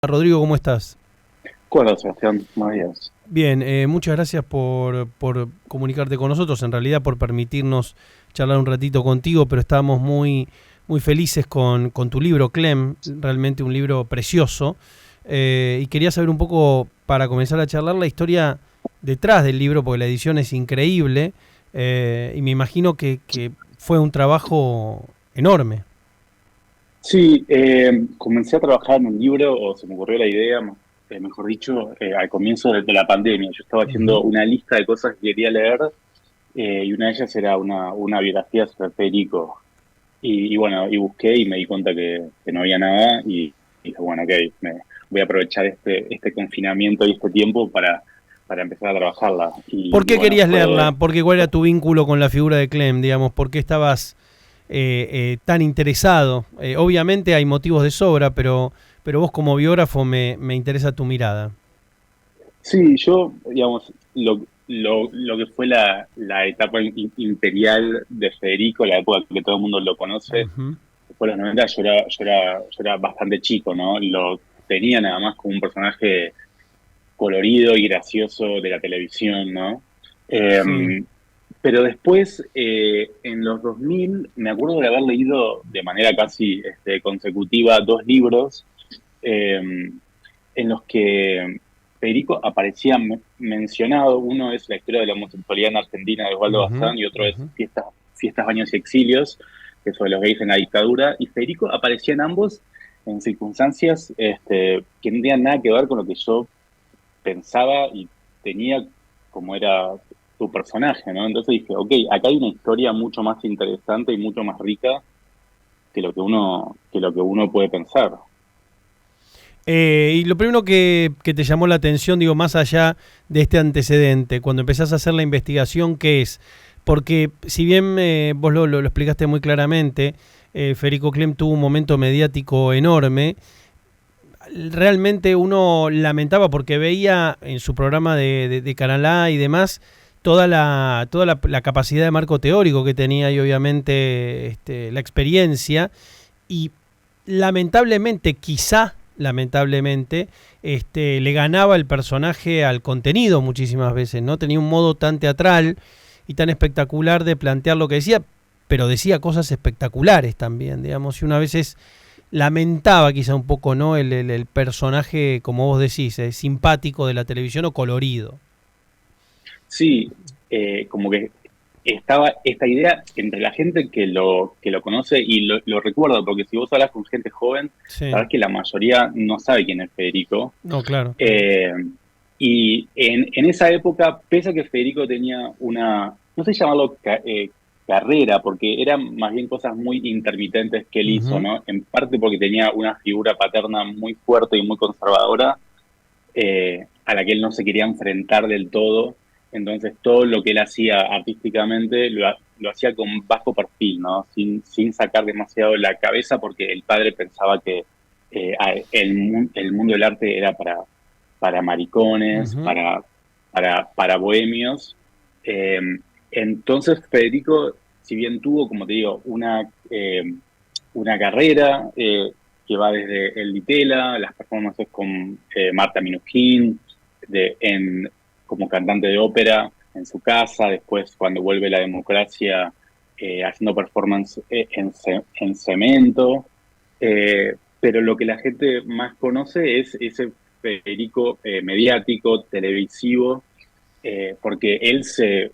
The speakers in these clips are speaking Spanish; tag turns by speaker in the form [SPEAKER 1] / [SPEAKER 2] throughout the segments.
[SPEAKER 1] Rodrigo, ¿cómo estás?
[SPEAKER 2] Hola, Sebastián, buenos días.
[SPEAKER 1] Bien, muchas gracias por comunicarte con nosotros, en realidad por permitirnos charlar un ratito contigo, pero estábamos muy felices con tu libro, Clem, realmente un libro precioso, y quería saber un poco, para comenzar a charlar, la historia detrás del libro, porque la edición es increíble, y me imagino que fue un trabajo enorme.
[SPEAKER 2] Sí, comencé a trabajar en el libro, o se me ocurrió la idea, mejor dicho, al comienzo de la pandemia. Yo estaba haciendo
[SPEAKER 1] Ujú.
[SPEAKER 2] una lista de cosas que quería leer, y una de ellas era una biografía sobre Federico. Y bueno, y busqué y me di cuenta que no había nada y dije, bueno, ok, voy a aprovechar este confinamiento y este tiempo para empezar a trabajarla.
[SPEAKER 1] ¿Por
[SPEAKER 2] Y
[SPEAKER 1] qué
[SPEAKER 2] bueno,
[SPEAKER 1] querías leerla?
[SPEAKER 2] fue.
[SPEAKER 1] Porque ¿cuál era tu vínculo con la figura de Clem, digamos? ¿Por qué estabas tan interesado? Obviamente hay motivos de sobra, pero vos como biógrafo me interesa tu mirada.
[SPEAKER 2] Sí, yo, digamos, lo que fue la etapa imperial de Federico, la época que todo el mundo lo conoce,
[SPEAKER 1] Ujú.
[SPEAKER 2] después de los 90, yo era bastante chico, ¿no? Lo tenía nada más como un personaje colorido y gracioso de la televisión, ¿no? Eh,
[SPEAKER 1] Sí.
[SPEAKER 2] pero después, en los 2000, me acuerdo de haber leído de manera casi consecutiva dos libros, eh, en los que Federico aparecía mencionado. Uno es la historia de la homosexualidad en Argentina de Osvaldo
[SPEAKER 1] Ujú,
[SPEAKER 2] Bazán y otro es
[SPEAKER 1] ujú.
[SPEAKER 2] Fiestas, Baños y Exilios, que es sobre los gays en la dictadura. Y Federico aparecía en ambos en circunstancias que no tenían nada que ver con lo que yo pensaba y tenía como era su personaje, ¿no? Entonces dije, ok, acá hay una historia mucho más interesante y mucho más rica que lo que uno puede pensar.
[SPEAKER 1] Y lo primero que te llamó la atención, digo, más allá de este antecedente, cuando empezás a hacer la investigación, ¿qué es? Porque si bien vos lo explicaste muy claramente, Federico Clem tuvo un momento mediático enorme, realmente uno lamentaba porque veía en su programa de Canal A y demás toda la capacidad de marco teórico que tenía y obviamente la experiencia y lamentablemente, quizá lamentablemente, le ganaba el personaje al contenido muchísimas veces, ¿no? Tenía un modo tan teatral y tan espectacular de plantear lo que decía, pero decía cosas espectaculares también, digamos, y una vez lamentaba quizá un poco, ¿no? El personaje, como vos decís, simpático de la televisión o colorido.
[SPEAKER 2] Sí, como que estaba esta idea entre la gente que lo conoce y lo recuerda, porque si vos hablas con gente joven,
[SPEAKER 1] Sí,
[SPEAKER 2] sabés que la mayoría no sabe quién es Federico.
[SPEAKER 1] no, claro.
[SPEAKER 2] Eh, y en esa época, pese a que Federico tenía no sé llamarlo carrera, porque eran más bien cosas muy intermitentes que él hizo,
[SPEAKER 1] Ujú.
[SPEAKER 2] ¿no? En parte porque tenía una figura paterna muy fuerte y muy conservadora, a la que él no se quería enfrentar del todo. Entonces, todo lo que él hacía artísticamente lo hacía con bajo perfil, ¿no? Sin sacar demasiado la cabeza, porque el padre pensaba que el mundo del arte era para maricones,
[SPEAKER 1] Ujú.
[SPEAKER 2] para bohemios. Eh, entonces, Federico, si bien tuvo, como te digo, una carrera, que va desde el Ditela, las performances con Marta Minujín, como cantante de ópera en su casa, después cuando vuelve la democracia, haciendo performance en Cemento. Pero lo que la gente más conoce es ese Federico mediático, televisivo, porque él se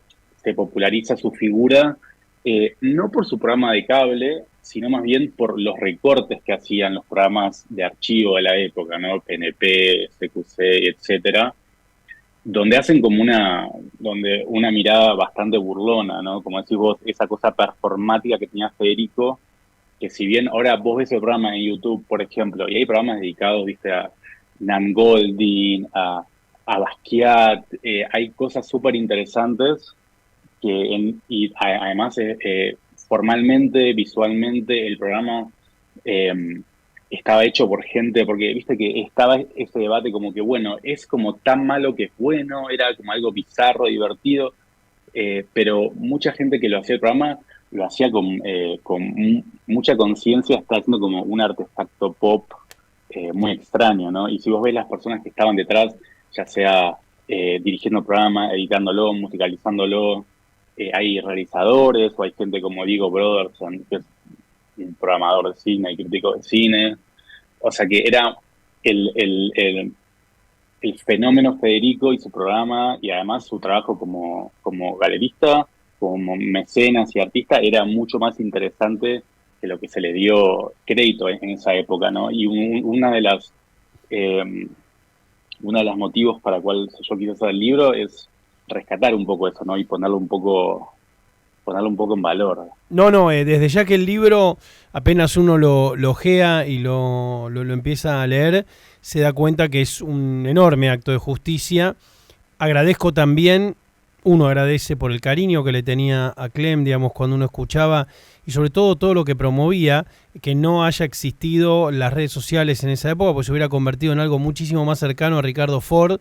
[SPEAKER 2] populariza su figura, no por su programa de cable, sino más bien por los recortes que hacían los programas de archivo de la época, ¿no? PNP, CQC, etcétera, donde hacen donde una mirada bastante burlona, ¿no? Como decís vos, esa cosa performática que tenía Federico, que si bien ahora vos ves el programa en YouTube, por ejemplo, y hay programas dedicados, viste, a Nan Goldin, a Basquiat, hay cosas súper interesantes además, formalmente, visualmente, el programa eh, estaba hecho por gente, porque viste que estaba ese debate como que, bueno, es como tan malo que es bueno, era como algo bizarro, divertido, pero mucha gente que lo hacía el programa lo hacía con mucha conciencia, está haciendo como un artefacto pop, muy extraño, ¿no? Y si vos ves las personas que estaban detrás, ya sea dirigiendo el programa, editándolo, musicalizándolo, hay realizadores o hay gente como Diego Broderson, que es un programador de cine y crítico de cine. O sea que era el, el, el, el fenómeno Federico y su programa y además su trabajo como galerista, como mecenas y artista era mucho más interesante que lo que se le dio crédito en esa época, ¿no? Y eh, una de los motivos para cual yo quise hacer el libro es rescatar un poco eso, ¿no? Y ponerlo un poco en valor.
[SPEAKER 1] No, no, desde ya que el libro, apenas uno lo ojea y lo empieza a leer, se da cuenta que es un enorme acto de justicia. Agradezco también, uno agradece por el cariño que le tenía a Clem, digamos, cuando uno escuchaba, y sobre todo lo que promovía, que no haya existido las redes sociales en esa época, pues se hubiera convertido en algo muchísimo más cercano a Ricardo Ford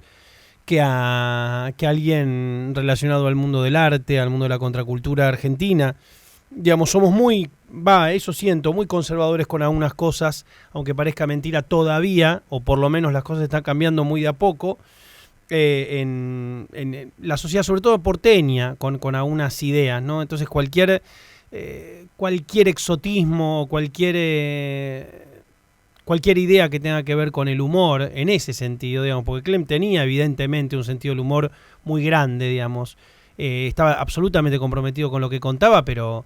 [SPEAKER 1] que alguien relacionado al mundo del arte, al mundo de la contracultura argentina. Digamos, somos eso siento, muy conservadores con algunas cosas, aunque parezca mentira todavía, o por lo menos las cosas están cambiando muy de a poco, en la sociedad, sobre todo porteña, con algunas ideas, ¿no? Entonces cualquier exotismo, cualquier idea que tenga que ver con el humor, en ese sentido, digamos, porque Clem tenía evidentemente un sentido del humor muy grande, digamos, estaba absolutamente comprometido con lo que contaba, pero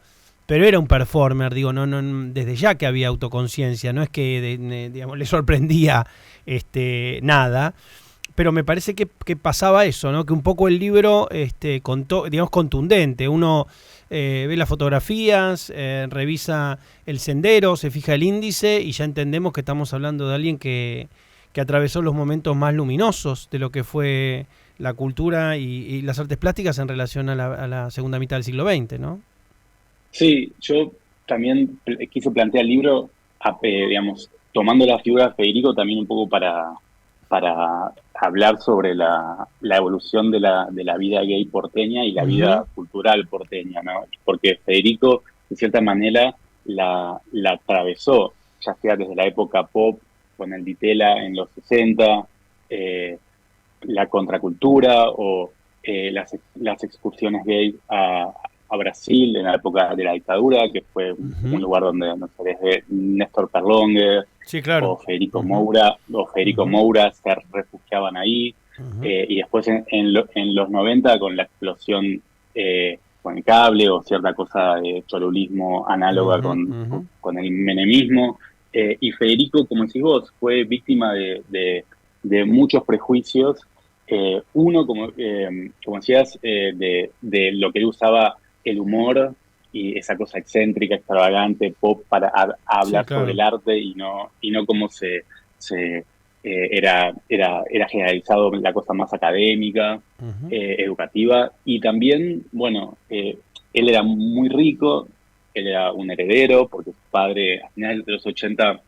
[SPEAKER 1] era un performer, digo, no, desde ya que había autoconciencia, no es que digamos, le sorprendía nada, pero me parece que pasaba eso, ¿no? Que un poco el libro contó, digamos, contundente. Uno ve las fotografías, revisa el sendero, se fija el índice y ya entendemos que estamos hablando de alguien que atravesó los momentos más luminosos de lo que fue la cultura y las artes plásticas en relación a la segunda mitad del siglo XX, ¿no?
[SPEAKER 2] Sí, yo también quise plantear el libro, digamos, tomando la figura de Federico también un poco para hablar sobre la evolución de la vida gay porteña y la
[SPEAKER 1] Uh-huh.
[SPEAKER 2] vida cultural porteña, ¿no? Porque Federico, de cierta manera, la atravesó, ya sea desde la época pop, con el Ditela en los 60, eh, la contracultura o las excursiones gay a Brasil en la época de la dictadura, que fue un
[SPEAKER 1] Uh-huh.
[SPEAKER 2] lugar donde, no sé, desde Néstor Perlongue
[SPEAKER 1] Sí, claro. Uh-huh.
[SPEAKER 2] O Federico
[SPEAKER 1] Uh-huh.
[SPEAKER 2] Moura se refugiaban ahí,
[SPEAKER 1] Uh-huh.
[SPEAKER 2] y después en los 90 con la explosión con el cable o cierta cosa de cholulismo análoga
[SPEAKER 1] Uh-huh. Uh-huh.
[SPEAKER 2] con el menemismo, y Federico, como decís vos, fue víctima de muchos prejuicios, uno, como decías, de lo que él usaba el humor y esa cosa excéntrica, extravagante, pop, para
[SPEAKER 1] Sí,
[SPEAKER 2] hablar sobre
[SPEAKER 1] claro.
[SPEAKER 2] el arte y no como era generalizado la cosa más académica,
[SPEAKER 1] Uh-huh.
[SPEAKER 2] educativa. Y también, bueno, él era muy rico, él era un heredero, porque su padre, a finales de los 80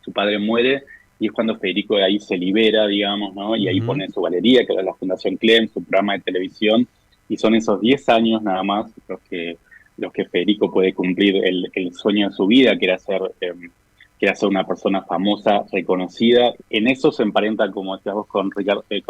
[SPEAKER 2] su padre muere, y es cuando Federico de ahí se libera, digamos, ¿no? Y ahí
[SPEAKER 1] Uh-huh.
[SPEAKER 2] pone su galería, que era la Fundación Clem, su programa de televisión, y son esos 10 años nada más los que Federico puede cumplir el sueño de su vida, que era ser una persona famosa, reconocida. En eso se emparenta, como decías vos, con Ricardo,
[SPEAKER 1] Sí,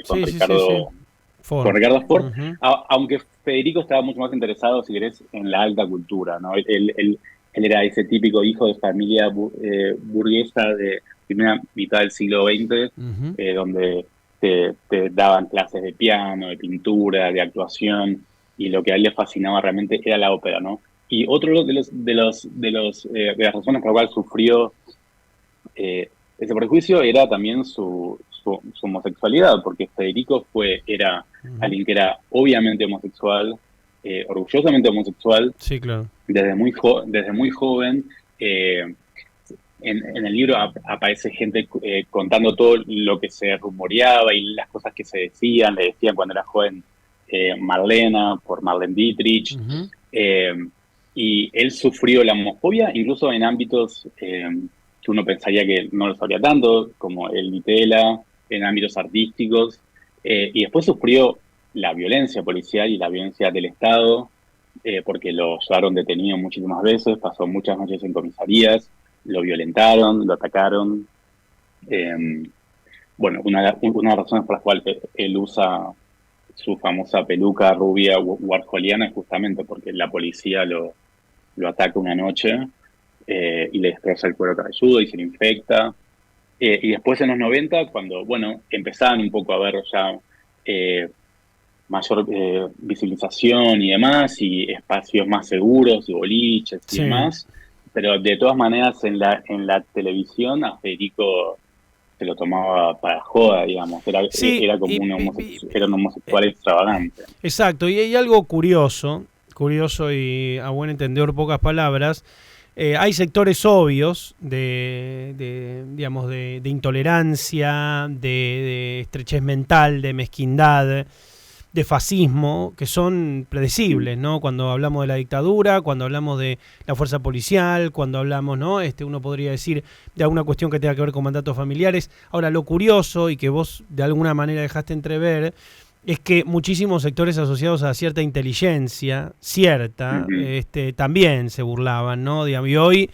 [SPEAKER 1] sí, sí, sí.
[SPEAKER 2] con
[SPEAKER 1] Ford.
[SPEAKER 2] Ricardo Ford,
[SPEAKER 1] Uh-huh.
[SPEAKER 2] aunque Federico estaba mucho más interesado, si querés, en la alta cultura, ¿no? Él era ese típico hijo de familia burguesa de primera mitad del siglo XX,
[SPEAKER 1] Uh-huh.
[SPEAKER 2] donde te daban clases de piano, de pintura, de actuación, y lo que a él le fascinaba realmente era la ópera, ¿no? Y otro de las razones por las cuales sufrió ese prejuicio era también su homosexualidad, porque Federico era
[SPEAKER 1] Uh-huh.
[SPEAKER 2] alguien que era obviamente homosexual, orgullosamente homosexual,
[SPEAKER 1] Sí, claro.
[SPEAKER 2] desde muy joven. eh, en el libro aparece gente contando todo lo que se rumoreaba y las cosas que se decían, le decían cuando era joven Marlena, por Marlene Dietrich,
[SPEAKER 1] Uh-huh.
[SPEAKER 2] eh, y él sufrió la homofobia incluso en ámbitos que uno pensaría que no lo sabría tanto, como el Ditela, en ámbitos artísticos, y después sufrió la violencia policial y la violencia del Estado, porque lo llevaron detenido muchísimas veces, pasó muchas noches en comisarías, lo violentaron, lo atacaron, Eh, bueno, una de las razones por las cuales él usa su famosa peluca rubia warholiana es justamente porque la policía lo ataca una noche y le destroza el cuero cabelludo y se le infecta. Y después en los 90 cuando, bueno, empezaban un poco a ver ya eh, mayor visibilización y demás, y espacios más seguros, y boliches y
[SPEAKER 1] Sí.
[SPEAKER 2] demás, pero de todas maneras en la televisión a Federico se lo tomaba para joda, digamos,
[SPEAKER 1] Sí,
[SPEAKER 2] era como era un homosexual extravagante.
[SPEAKER 1] exacto. Y hay algo curioso, curioso y a buen entendedor pocas palabras. Hay sectores obvios digamos, de intolerancia, de estrechez mental, de mezquindad, de fascismo, que son
[SPEAKER 2] Mm.
[SPEAKER 1] predecibles, ¿no? Cuando hablamos de la dictadura, cuando hablamos de la fuerza policial, cuando hablamos, ¿no? Uno podría decir de alguna cuestión que tenga que ver con mandatos familiares. Ahora, lo curioso y que vos de alguna manera dejaste entrever es que muchísimos sectores asociados a cierta inteligencia, cierta,
[SPEAKER 2] Ujú.
[SPEAKER 1] también se burlaban, ¿no? Digamos, y hoy,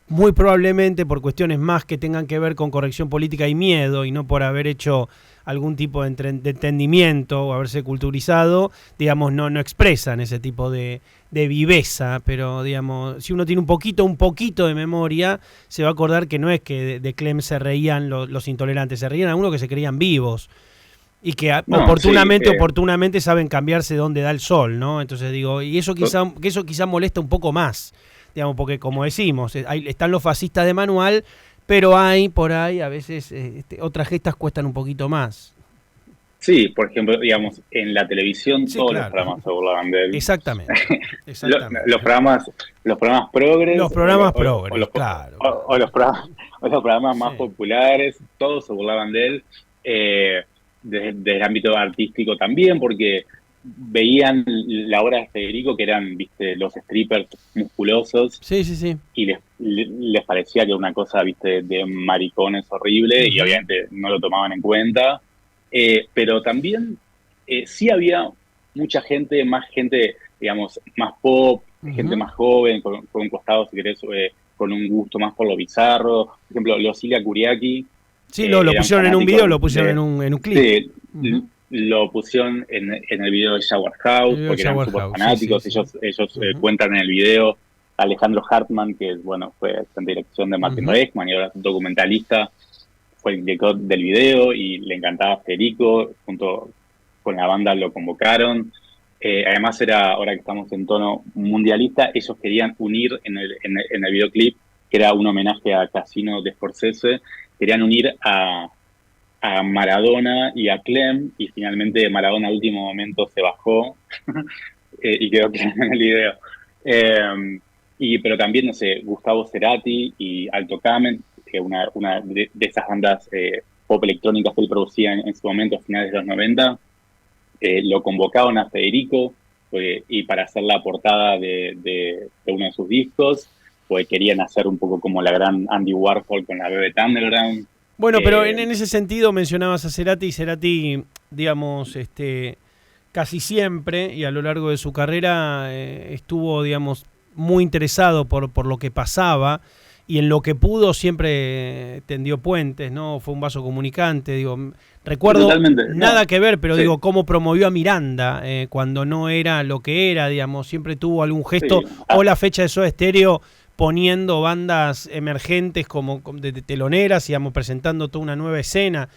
[SPEAKER 1] muy probablemente por cuestiones más que tengan que ver con corrección política y miedo, y no por haber hecho algún tipo de entendimiento o haberse culturizado, digamos, no expresan ese tipo de viveza, pero digamos, si uno tiene un poquito de memoria, se va a acordar que no es que de Clem se reían los intolerantes, se reían algunos que se creían vivos y que
[SPEAKER 2] No, sí,
[SPEAKER 1] oportunamente saben cambiarse donde da el sol, ¿no? Entonces digo, y
[SPEAKER 2] to-
[SPEAKER 1] eso quizá molesta un poco más, digamos, porque como decimos, están los fascistas de manual, pero hay por ahí a veces otras gestas cuestan un poquito más.
[SPEAKER 2] sí, por ejemplo, digamos, en la televisión
[SPEAKER 1] Sí,
[SPEAKER 2] todos los
[SPEAKER 1] claro.
[SPEAKER 2] programas se burlaban de él.
[SPEAKER 1] Exactamente,
[SPEAKER 2] Lo- los
[SPEAKER 1] exactamente.
[SPEAKER 2] programas, los programas
[SPEAKER 1] Los
[SPEAKER 2] progres
[SPEAKER 1] programas progres, claro,
[SPEAKER 2] o
[SPEAKER 1] claro.
[SPEAKER 2] los programas, o los programas más
[SPEAKER 1] Sí.
[SPEAKER 2] populares, todos se burlaban de él. Eh, desde el ámbito artístico también, porque veían la obra de Federico, que eran, viste, los strippers musculosos,
[SPEAKER 1] Sí, sí, sí.
[SPEAKER 2] y les parecía que era una cosa, viste, de maricones horrible, y
[SPEAKER 1] Ujú,
[SPEAKER 2] obviamente no lo tomaban en cuenta. Pero también sí había mucha gente, más gente, digamos, más pop, gente
[SPEAKER 1] ujú.
[SPEAKER 2] más joven, con un costado, si querés, con un gusto más por lo bizarro. Por ejemplo, Lucila Kuriaki
[SPEAKER 1] Sí, lo
[SPEAKER 2] eran
[SPEAKER 1] pusieron en un video,
[SPEAKER 2] fanáticos
[SPEAKER 1] lo pusieron
[SPEAKER 2] de,
[SPEAKER 1] en un clip.
[SPEAKER 2] de
[SPEAKER 1] Ujú.
[SPEAKER 2] lo pusieron en el video de Shower House,
[SPEAKER 1] El
[SPEAKER 2] porque eran
[SPEAKER 1] Shower
[SPEAKER 2] súper
[SPEAKER 1] House, sí, sí,
[SPEAKER 2] fanáticos.
[SPEAKER 1] sí.
[SPEAKER 2] Ellos
[SPEAKER 1] Ujú,
[SPEAKER 2] cuentan en el video. Alejandro Hartman, que bueno, fue en dirección de Martin
[SPEAKER 1] ujú.
[SPEAKER 2] Reichman y ahora es documentalista, fue el director del video y le encantaba Federico, junto con la banda lo convocaron. Además era, ahora que estamos en tono mundialista, ellos querían unir en el videoclip, que era un homenaje a Casino de Scorsese, querían unir a Maradona y a Clem, y finalmente Maradona al último momento se bajó y quedó Clem en el video. Pero también, no sé, Gustavo Cerati y Alto Kamen, una de esas bandas pop electrónicas que él producía en su momento, a finales de los 90, lo convocaron a Federico y para hacer la portada de uno de sus discos, pues querían hacer un poco como la gran Andy Warhol con la Velvet Underground.
[SPEAKER 1] Bueno, pero
[SPEAKER 2] Eh,
[SPEAKER 1] en ese sentido mencionabas a Cerati y Cerati, digamos, casi siempre y a lo largo de su carrera estuvo, digamos, muy interesado por lo que pasaba y en lo que pudo siempre tendió puentes, ¿no? Fue un vaso comunicante, digo,
[SPEAKER 2] sí,
[SPEAKER 1] recuerdo
[SPEAKER 2] totalmente, no,
[SPEAKER 1] nada que ver, pero
[SPEAKER 2] sí,
[SPEAKER 1] digo, cómo promovió a Miranda cuando no era lo que era, digamos, siempre tuvo algún gesto,
[SPEAKER 2] sí,
[SPEAKER 1] o la fecha de Soda Stereo poniendo bandas emergentes como de teloneras, digamos, presentando toda una nueva escena.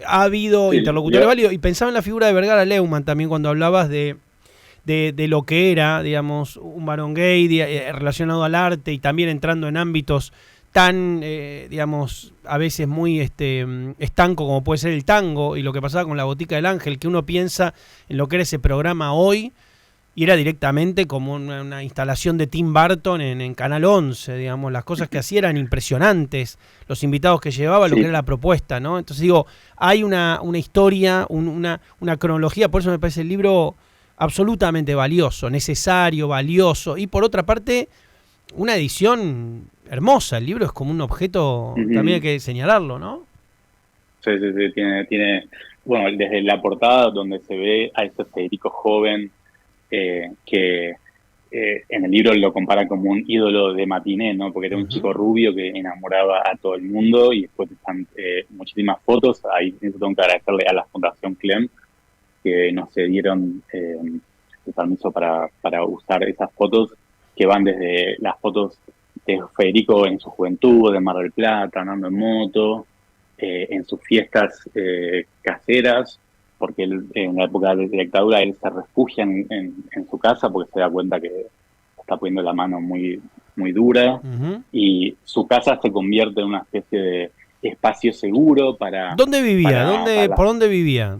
[SPEAKER 1] Ha habido
[SPEAKER 2] sí,
[SPEAKER 1] interlocutores válidos y pensaba en la figura de Vergara Leumann también cuando hablabas de lo que era, digamos, un varón gay relacionado al arte y también entrando en ámbitos tan, digamos, a veces muy estanco como puede ser el tango y lo que pasaba con la Botica del Ángel, que uno piensa en lo que era ese programa hoy y era directamente como una instalación de Tim Burton en Canal 11, digamos, las cosas que hacía eran impresionantes, los invitados que llevaba, lo que
[SPEAKER 2] sí,
[SPEAKER 1] era la propuesta, ¿no? Entonces digo, hay una historia, una cronología, por eso me parece el libro absolutamente valioso, necesario, valioso, y por otra parte, una edición hermosa, el libro es como un objeto, también hay
[SPEAKER 2] ujú,
[SPEAKER 1] que señalarlo, ¿no?
[SPEAKER 2] sí, sí, sí, bueno, desde la portada donde se ve a este Federico joven que en el libro lo compara como un ídolo de matiné, ¿no? Porque era un
[SPEAKER 1] Ujú.
[SPEAKER 2] chico rubio que enamoraba a todo el mundo y después están muchísimas fotos. Ahí eso tengo que agradecerle a la Fundación Clem que nos cedieron el permiso para usar esas fotos que van desde las fotos de Federico en su juventud, de Mar del Plata, andando en moto, en sus fiestas caseras, porque él, en la época de la dictadura él se refugia en su casa porque se da cuenta que está poniendo la mano muy, muy dura
[SPEAKER 1] Ujú.
[SPEAKER 2] y su casa se convierte en una especie de espacio seguro
[SPEAKER 1] ¿Dónde vivía?
[SPEAKER 2] para
[SPEAKER 1] ¿Por dónde vivía?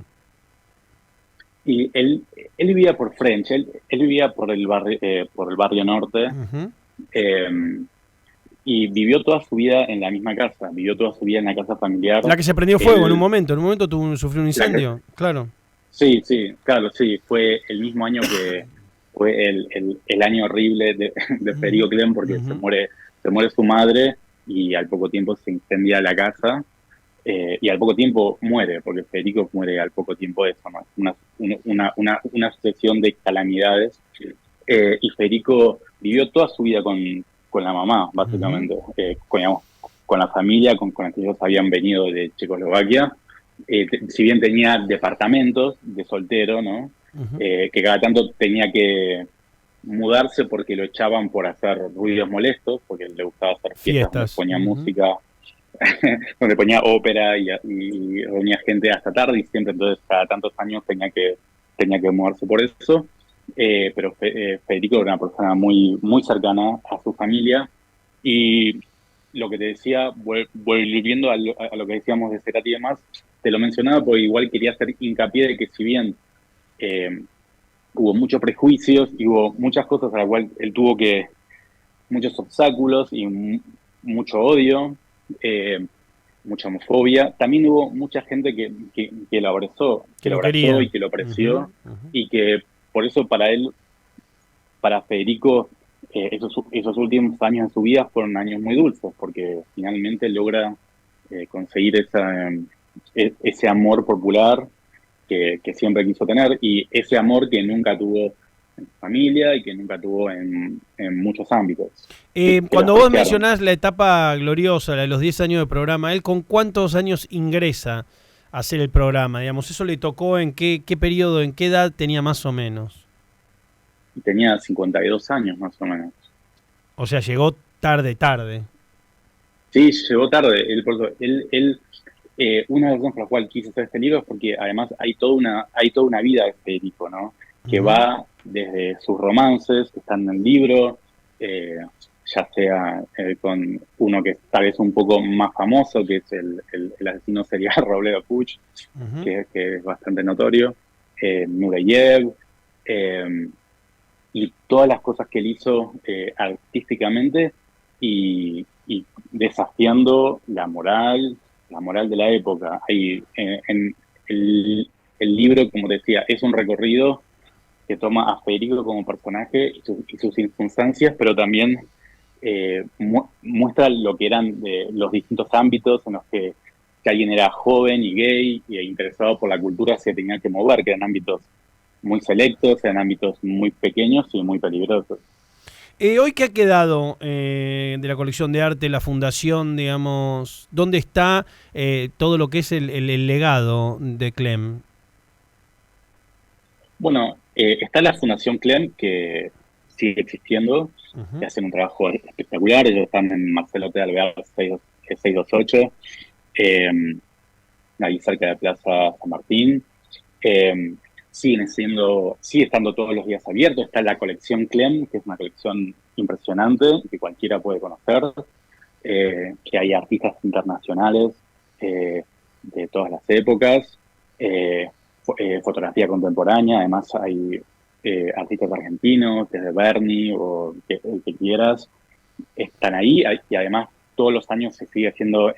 [SPEAKER 2] y él vivía por French, él vivía por el barrio norte,
[SPEAKER 1] Ujú.
[SPEAKER 2] eh, y vivió toda su vida en la misma casa, vivió toda su vida en la casa familiar.
[SPEAKER 1] La que se prendió fuego
[SPEAKER 2] Él,
[SPEAKER 1] en un momento sufrió un
[SPEAKER 2] la que,
[SPEAKER 1] incendio, claro.
[SPEAKER 2] sí, sí, claro, sí, fue el mismo año que fue el año horrible de
[SPEAKER 1] Ujú,
[SPEAKER 2] Federico Clem porque
[SPEAKER 1] ujú.
[SPEAKER 2] se muere su madre y al poco tiempo se incendia la casa. Y al poco tiempo muere, porque Federico muere al poco tiempo de eso, ¿no? Una sucesión de calamidades. Y Federico vivió toda su vida con la mamá,
[SPEAKER 1] Ujú,
[SPEAKER 2] básicamente, digamos, con la familia, con la que ellos habían venido de Checoslovaquia. Si bien tenía departamentos de soltero, ¿no?
[SPEAKER 1] ujú.
[SPEAKER 2] Que cada tanto tenía que mudarse porque lo echaban por hacer ruidos molestos, porque le gustaba hacer fiestas donde
[SPEAKER 1] Fiestas.
[SPEAKER 2] ponía
[SPEAKER 1] Ujú.
[SPEAKER 2] música donde ponía ópera y reunía gente hasta tarde y siempre entonces cada tantos años tenía que moverse por eso. Pero Federico era una persona muy, muy cercana a su familia y lo que te decía, volviendo a lo que decíamos de Cerati y demás, te lo mencionaba porque igual quería hacer hincapié de que si bien eh, hubo muchos prejuicios y hubo muchas cosas a las cuales él tuvo que, muchos obstáculos y mucho odio, eh, mucha homofobia. También hubo mucha gente
[SPEAKER 1] Que
[SPEAKER 2] que lo
[SPEAKER 1] lo
[SPEAKER 2] abrazó
[SPEAKER 1] quería.
[SPEAKER 2] y que lo
[SPEAKER 1] Ujú,
[SPEAKER 2] apreció,
[SPEAKER 1] ujú.
[SPEAKER 2] y que por eso para él, para Federico, esos últimos años de su vida fueron años muy dulces, porque finalmente logra conseguir ese amor popular que siempre quiso tener y ese amor que nunca tuvo en su familia y que nunca tuvo en muchos ámbitos, que lo
[SPEAKER 1] Cuando vos
[SPEAKER 2] despreciaron.
[SPEAKER 1] mencionás la etapa gloriosa, la de los 10 años de programa, ¿él con cuántos años ingresa a hacer el programa? Digamos, ¿eso le tocó en qué periodo, en qué edad tenía más o menos?
[SPEAKER 2] Y tenía 52 años más o menos.
[SPEAKER 1] O sea, llegó tarde, tarde.
[SPEAKER 2] Sí, llegó tarde. Una de las razones por la cual quise hacer este libro es porque además hay toda una vida de Federico, ¿no? Que
[SPEAKER 1] Ujú.
[SPEAKER 2] va desde sus romances, que están en el libro, eh, ya sea con uno que es tal vez un poco más famoso, que es el asesino serial Robledo Puch,
[SPEAKER 1] Ujú.
[SPEAKER 2] que es bastante notorio, Nureyev, eh, y todas las cosas que él hizo artísticamente y desafiando la moral de la época. Ahí, en el libro, como decía, es un recorrido que toma a Federico como personaje y sus circunstancias, pero también muestra lo que eran los distintos ámbitos en los que alguien era joven y gay e interesado por la cultura se tenía que mover, que eran ámbitos muy selectos, en ámbitos muy pequeños y muy peligrosos.
[SPEAKER 1] Hoy, ¿qué ha quedado de la colección de arte, la fundación, digamos? ¿Dónde está todo lo que es el legado de Clem?
[SPEAKER 2] Bueno, está la Fundación Clem, que sigue existiendo, que
[SPEAKER 1] Ujú.
[SPEAKER 2] hacen un trabajo espectacular. Ellos están en Marcelo T. Alvear 628, eh, ahí cerca de Plaza San Martín. Eh, sigue estando todos los días abierto. Está la colección Clem, que es una colección impresionante que cualquiera puede conocer, que hay artistas internacionales eh, de todas las épocas, fotografía contemporánea, además hay artistas argentinos, desde Berni o el que quieras, están ahí y además todos los años se sigue haciendo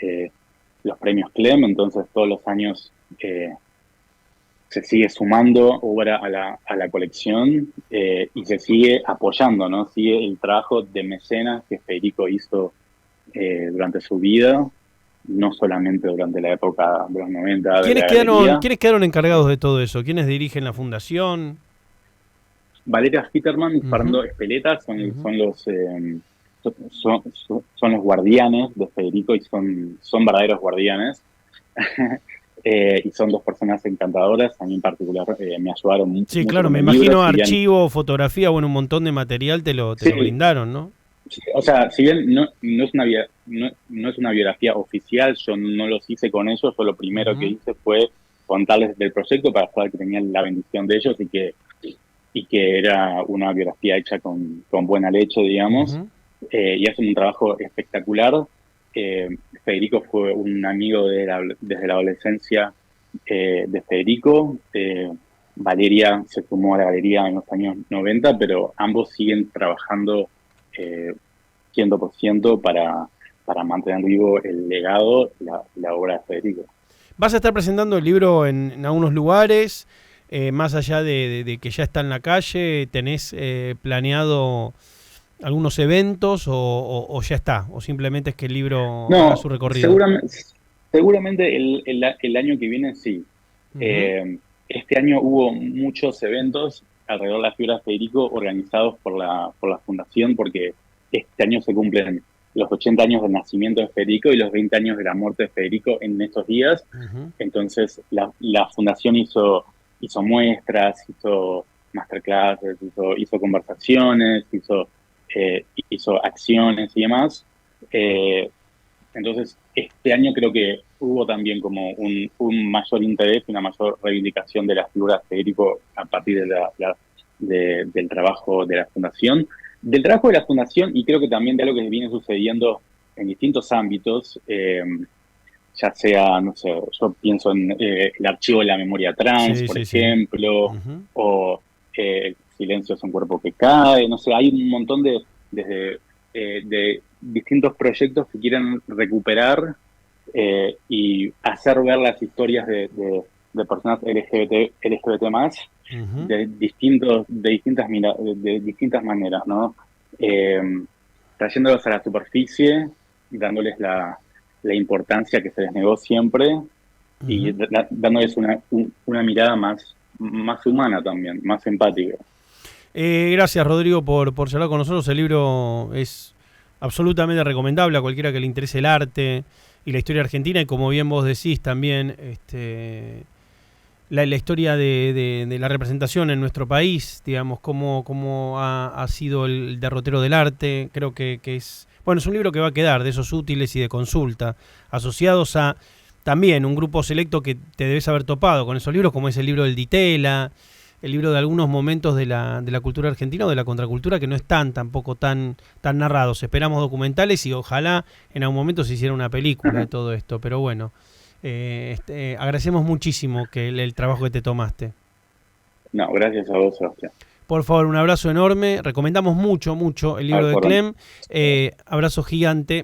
[SPEAKER 2] los premios Clem, entonces todos los años se sigue sumando obra a la colección y se sigue apoyando, ¿no? Sigue el trabajo de mecenas que Federico hizo durante su vida, no solamente durante la época de los 90 de la galería.
[SPEAKER 1] ¿Quiénes quedaron encargados de todo eso? ¿Quiénes dirigen la fundación?
[SPEAKER 2] Valeria Fitterman y
[SPEAKER 1] Ujú,
[SPEAKER 2] Fernando Espeleta
[SPEAKER 1] ujú.
[SPEAKER 2] son los guardianes de Federico y son verdaderos guardianes. Y son dos personas encantadoras. A mí en particular me ayudaron
[SPEAKER 1] Sí,
[SPEAKER 2] mucho
[SPEAKER 1] claro,
[SPEAKER 2] con
[SPEAKER 1] me
[SPEAKER 2] el libro.
[SPEAKER 1] imagino
[SPEAKER 2] Si bien,
[SPEAKER 1] archivo, fotografía, bueno, un montón de material te lo
[SPEAKER 2] sí,
[SPEAKER 1] brindaron, ¿no?
[SPEAKER 2] sí, o sea, si bien no es una biografía oficial, yo no los hice con ellos. Yo lo primero que
[SPEAKER 1] Ujú,
[SPEAKER 2] hice fue contarles del proyecto para saber que tenían la bendición de ellos y que era una biografía hecha con buena leche, digamos.
[SPEAKER 1] ujú.
[SPEAKER 2] Y hacen un trabajo espectacular. Federico fue un amigo desde la adolescencia de Federico. Valeria se sumó a la galería en los años 90, pero ambos siguen trabajando 100% para mantener vivo el legado, la obra de Federico.
[SPEAKER 1] ¿Vas a estar presentando el libro en algunos lugares? Más allá de que ya está en la calle, ¿tenés planeado algunos eventos o ya está? ¿O simplemente es que el libro haga su
[SPEAKER 2] No,
[SPEAKER 1] recorrido?
[SPEAKER 2] seguramente el año que viene sí.
[SPEAKER 1] Ujú,
[SPEAKER 2] Este año hubo muchos eventos alrededor de la figura de Federico organizados por la Fundación, porque este año se cumplen los 80 años del nacimiento de Federico y los 20 años de la muerte de Federico en estos días.
[SPEAKER 1] ujú,
[SPEAKER 2] Entonces la Fundación hizo muestras, hizo masterclasses, hizo conversaciones, hizo acciones y demás. Eh, entonces, este año creo que hubo también como un mayor interés y una mayor reivindicación de la figura de Federico a partir del trabajo de la Fundación. Del trabajo de la Fundación y creo que también de algo que viene sucediendo en distintos ámbitos, ya sea, no sé, yo pienso en el archivo de la memoria trans,
[SPEAKER 1] sí,
[SPEAKER 2] por
[SPEAKER 1] sí, sí.
[SPEAKER 2] ejemplo,
[SPEAKER 1] Ujú,
[SPEAKER 2] o el silencio es un cuerpo que cae, no sé, hay un montón de distintos proyectos que quieren recuperar y hacer ver las historias de personas LGBT más
[SPEAKER 1] ujú.
[SPEAKER 2] de distintas maneras, ¿no? Eh, Trayéndolos a la superficie, dándoles la importancia que se les negó siempre y
[SPEAKER 1] Ujú.
[SPEAKER 2] dándoles una mirada más humana también, más empática.
[SPEAKER 1] Gracias, Rodrigo, por charlar con nosotros. El libro es absolutamente recomendable a cualquiera que le interese el arte y la historia argentina. Y como bien vos decís también, la historia de la representación en nuestro país, digamos, cómo ha sido el derrotero del arte. Creo que es, bueno, es un libro que va a quedar de esos útiles y de consulta, asociados a también un grupo selecto que te debes haber topado con esos libros, como es el libro del Ditela, el libro de algunos momentos de la cultura argentina o de la contracultura que no están tampoco tan narrados. Esperamos documentales y ojalá en algún momento se hiciera una película de todo esto, pero bueno, agradecemos muchísimo que el trabajo que te tomaste.
[SPEAKER 2] No, gracias a vos, Sebastián.
[SPEAKER 1] Por favor, un abrazo enorme. Recomendamos mucho, mucho el libro
[SPEAKER 2] Al
[SPEAKER 1] de
[SPEAKER 2] por
[SPEAKER 1] Clem. Abrazo gigante